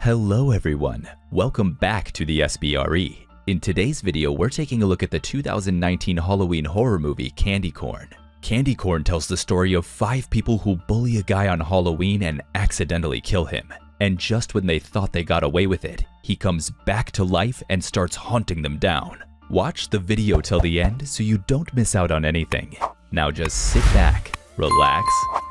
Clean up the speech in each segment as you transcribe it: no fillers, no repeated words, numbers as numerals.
Hello everyone, welcome back to the sbre. In today's video, we're taking a look at the 2019 Halloween horror movie Candy Corn. Candy Corn tells the story of 5 people who bully a guy on Halloween and accidentally kill him. And just when they thought they got away with it, he comes back to life and starts hunting them down. Watch the video till the end so you don't miss out on anything. Now just sit back, relax,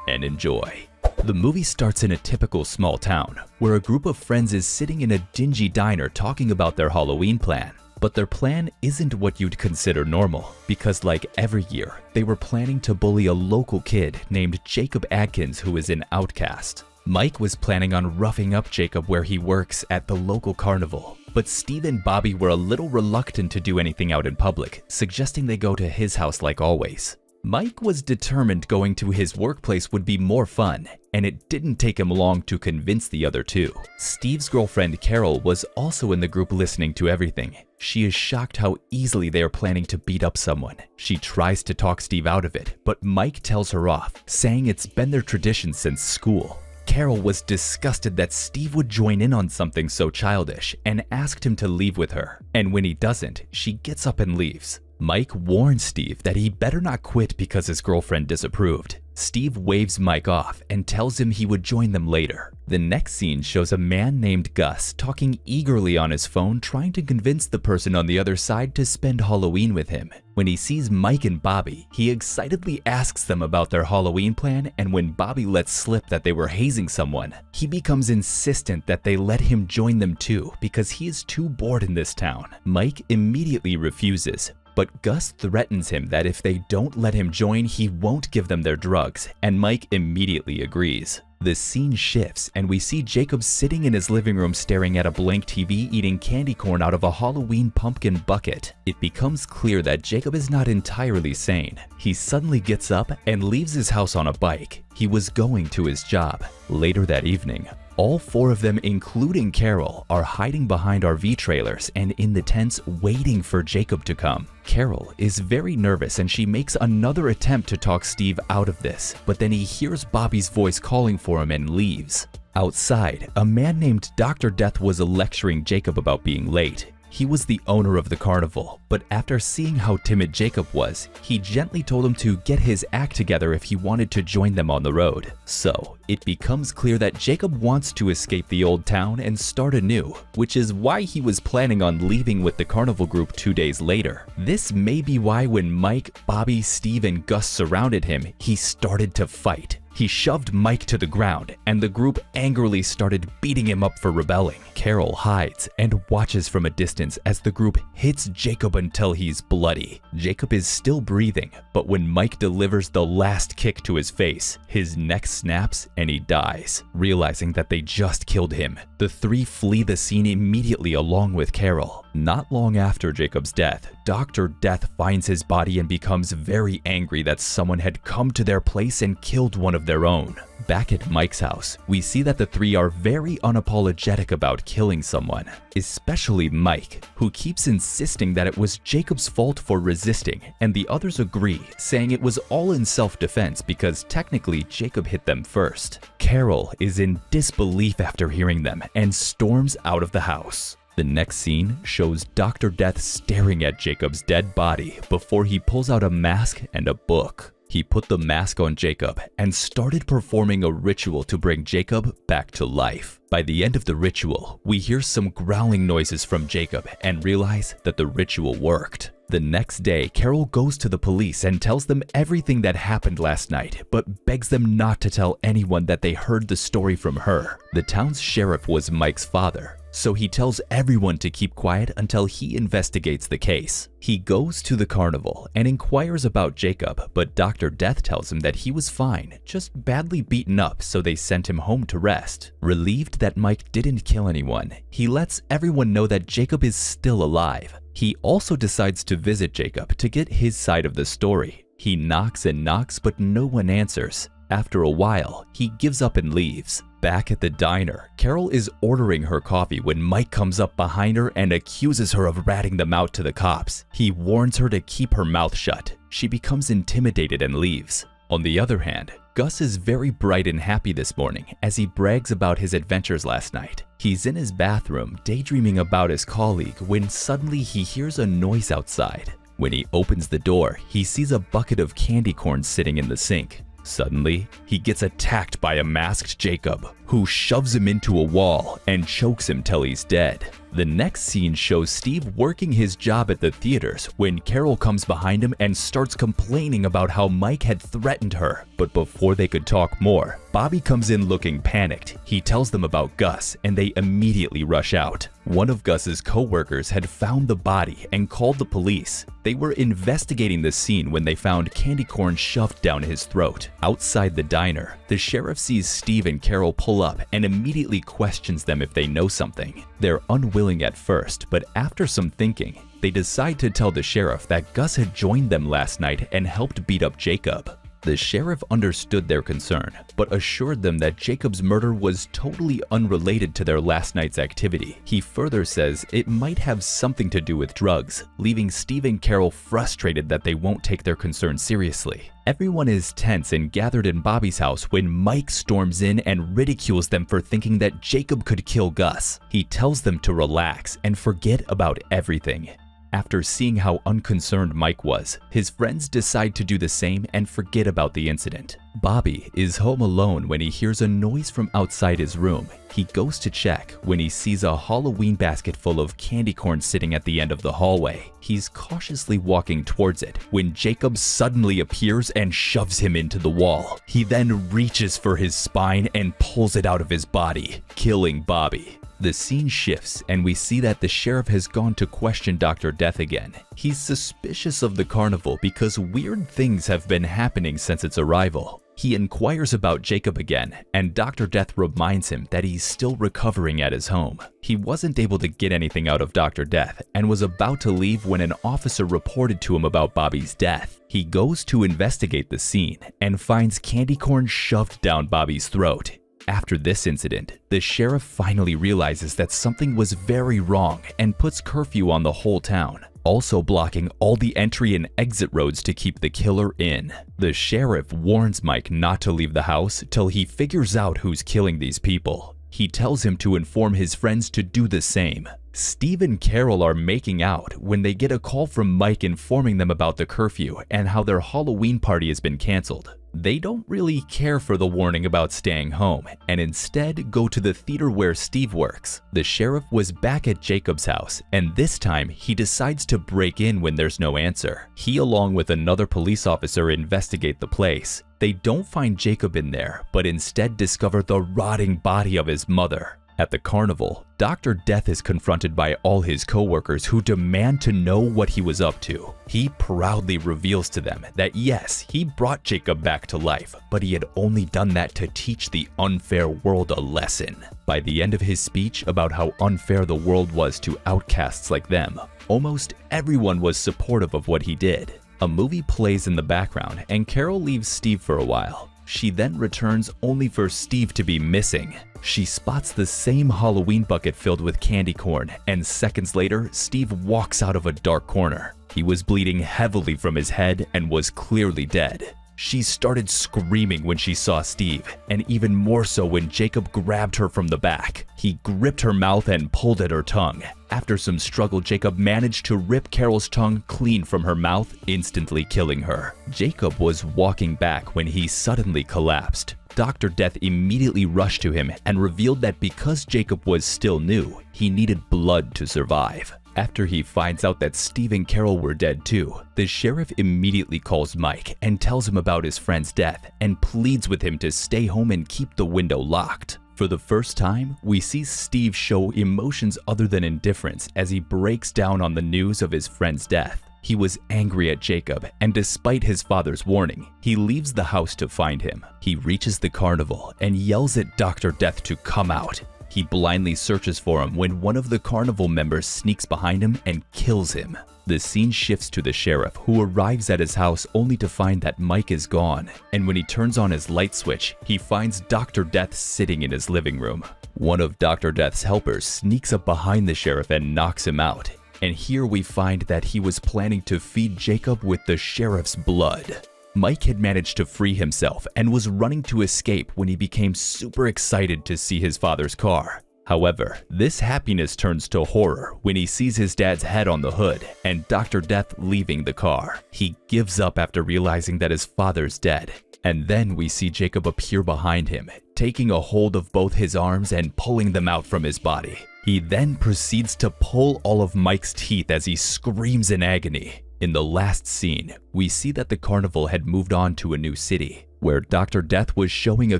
and enjoy. The movie starts in a typical small town, where a group of friends is sitting in a dingy diner talking about their Halloween plan. But their plan isn't what you'd consider normal, because like every year, they were planning to bully a local kid named Jacob Adkins who is an outcast. Mike was planning on roughing up Jacob where he works at the local carnival, but Steve and Bobby were a little reluctant to do anything out in public, suggesting they go to his house like always. Mike was determined going to his workplace would be more fun, and it didn't take him long to convince the other two. Steve's girlfriend Carol was also in the group listening to everything. She is shocked how easily they are planning to beat up someone. She tries to talk Steve out of it, but Mike tells her off, saying it's been their tradition since school. Carol was disgusted that Steve would join in on something so childish and asked him to leave with her, and when he doesn't, she gets up and leaves. Mike warns Steve that he better not quit because his girlfriend disapproved. Steve waves Mike off and tells him he would join them later. The next scene shows a man named Gus talking eagerly on his phone, trying to convince the person on the other side to spend Halloween with him. When he sees Mike and Bobby, he excitedly asks them about their Halloween plan, and when Bobby lets slip that they were hazing someone, he becomes insistent that they let him join them too because he is too bored in this town. Mike immediately refuses, but Gus threatens him that if they don't let him join, he won't give them their drugs, and Mike immediately agrees. The scene shifts and we see Jacob sitting in his living room staring at a blank TV eating candy corn out of a Halloween pumpkin bucket. It becomes clear that Jacob is not entirely sane. He suddenly gets up and leaves his house on a bike. He was going to his job. Later that evening, all 4 of them, including Carol, are hiding behind RV trailers and in the tents waiting for Jacob to come. Carol is very nervous and she makes another attempt to talk Steve out of this, but then he hears Bobby's voice calling for him and leaves. Outside, a man named Dr. Death was lecturing Jacob about being late. He was the owner of the carnival, but after seeing how timid Jacob was, he gently told him to get his act together if he wanted to join them on the road. So, it becomes clear that Jacob wants to escape the old town and start anew, which is why he was planning on leaving with the carnival group 2 days later. This may be why when Mike, Bobby, Steve, and Gus surrounded him, he started to fight. He shoved Mike to the ground, and the group angrily started beating him up for rebelling. Carol hides and watches from a distance as the group hits Jacob until he's bloody. Jacob is still breathing, but when Mike delivers the last kick to his face, his neck snaps and he dies. Realizing that they just killed him, the 3 flee the scene immediately along with Carol. Not long after Jacob's death, Dr. Death finds his body and becomes very angry that someone had come to their place and killed one of their own. Back at Mike's house, we see that the 3 are very unapologetic about killing someone, especially Mike, who keeps insisting that it was Jacob's fault for resisting, and the others agree, saying it was all in self-defense because technically Jacob hit them first. Carol is in disbelief after hearing them and storms out of the house. The next scene shows Dr. Death staring at Jacob's dead body before he pulls out a mask and a book. He put the mask on Jacob and started performing a ritual to bring Jacob back to life. By the end of the ritual, we hear some growling noises from Jacob and realize that the ritual worked. The next day, Carol goes to the police and tells them everything that happened last night, but begs them not to tell anyone that they heard the story from her. The town's sheriff was Mike's father, so he tells everyone to keep quiet until he investigates the case. He goes to the carnival and inquires about Jacob, but Dr. Death tells him that he was fine, just badly beaten up, so they sent him home to rest. Relieved that Mike didn't kill anyone, he lets everyone know that Jacob is still alive. He also decides to visit Jacob to get his side of the story. He knocks and knocks, but no one answers. After a while, he gives up and leaves. Back at the diner, Carol is ordering her coffee when Mike comes up behind her and accuses her of ratting them out to the cops. He warns her to keep her mouth shut. She becomes intimidated and leaves. On the other hand, Gus is very bright and happy this morning as he brags about his adventures last night. He's in his bathroom daydreaming about his colleague when suddenly he hears a noise outside. When he opens the door, he sees a bucket of candy corn sitting in the sink. Suddenly, he gets attacked by a masked Jacob, who shoves him into a wall and chokes him till he's dead. The next scene shows Steve working his job at the theaters when Carol comes behind him and starts complaining about how Mike had threatened her. But before they could talk more, Bobby comes in looking panicked. He tells them about Gus and they immediately rush out. One of Gus's co-workers had found the body and called the police. They were investigating the scene when they found candy corn shoved down his throat. Outside the diner, the sheriff sees Steve and Carol pull up and immediately questions them if they know something. They're unwilling at first, but after some thinking, they decide to tell the sheriff that Gus had joined them last night and helped beat up Jacob. The sheriff understood their concern, but assured them that Jacob's murder was totally unrelated to their last night's activity. He further says it might have something to do with drugs, leaving Steve and Carol frustrated that they won't take their concern seriously. Everyone is tense and gathered in Bobby's house when Mike storms in and ridicules them for thinking that Jacob could kill Gus. He tells them to relax and forget about everything. After seeing how unconcerned Mike was, his friends decide to do the same and forget about the incident. Bobby is home alone when he hears a noise from outside his room. He goes to check when he sees a Halloween basket full of candy corn sitting at the end of the hallway. He's cautiously walking towards it when Jacob suddenly appears and shoves him into the wall. He then reaches for his spine and pulls it out of his body, killing Bobby. The scene shifts and we see that the sheriff has gone to question Dr. Death again. He's suspicious of the carnival because weird things have been happening since its arrival. He inquires about Jacob again, and Dr. Death reminds him that he's still recovering at his home. He wasn't able to get anything out of Dr. Death and was about to leave when an officer reported to him about Bobby's death. He goes to investigate the scene and finds candy corn shoved down Bobby's throat. After this incident, the sheriff finally realizes that something was very wrong and puts curfew on the whole town, also blocking all the entry and exit roads to keep the killer in. The sheriff warns Mike not to leave the house till he figures out who's killing these people. He tells him to inform his friends to do the same. Steve and Carol are making out when they get a call from Mike informing them about the curfew and how their Halloween party has been canceled. They don't really care for the warning about staying home and instead go to the theater where Steve works. The sheriff was back at Jacob's house, and this time he decides to break in when there's no answer. He along with another police officer investigate the place. They don't find Jacob in there, but instead discover the rotting body of his mother. At the carnival, Dr. Death is confronted by all his co-workers who demand to know what he was up to. He proudly reveals to them that yes, he brought Jacob back to life, but he had only done that to teach the unfair world a lesson. By the end of his speech about how unfair the world was to outcasts like them, almost everyone was supportive of what he did. A movie plays in the background and Carol leaves Steve for a while. She then returns only for Steve to be missing. She spots the same Halloween bucket filled with candy corn, and seconds later, Steve walks out of a dark corner. He was bleeding heavily from his head and was clearly dead. She started screaming when she saw Steve, and even more so when Jacob grabbed her from the back. He gripped her mouth and pulled at her tongue. After some struggle, Jacob managed to rip Carol's tongue clean from her mouth, instantly killing her. Jacob was walking back when he suddenly collapsed. Dr. Death immediately rushed to him and revealed that because Jacob was still new, he needed blood to survive. After he finds out that Steve and Carol were dead too, the sheriff immediately calls Mike and tells him about his friend's death and pleads with him to stay home and keep the window locked. For the first time, we see Steve show emotions other than indifference as he breaks down on the news of his friend's death. He was angry at Jacob, and despite his father's warning, he leaves the house to find him. He reaches the carnival and yells at Dr. Death to come out. He blindly searches for him when one of the carnival members sneaks behind him and kills him. The scene shifts to the sheriff, who arrives at his house only to find that Mike is gone, and when he turns on his light switch, he finds Dr. Death sitting in his living room. One of Dr. Death's helpers sneaks up behind the sheriff and knocks him out. And here we find that he was planning to feed Jacob with the sheriff's blood. Mike had managed to free himself and was running to escape when he became super excited to see his father's car. However, this happiness turns to horror when he sees his dad's head on the hood and Dr. Death leaving the car. He gives up after realizing that his father's dead. And then we see Jacob appear behind him, taking a hold of both his arms and pulling them out from his body. He then proceeds to pull all of Mike's teeth as he screams in agony. In the last scene, we see that the carnival had moved on to a new city, where Dr. Death was showing a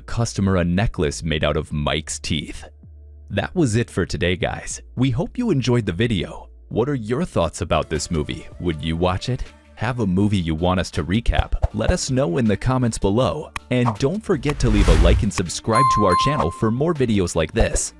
customer a necklace made out of Mike's teeth. That was it for today, guys. We hope you enjoyed the video. What are your thoughts about this movie? Would you watch it? Have a movie you want us to recap? Let us know in the comments below. And don't forget to leave a like and subscribe to our channel for more videos like this.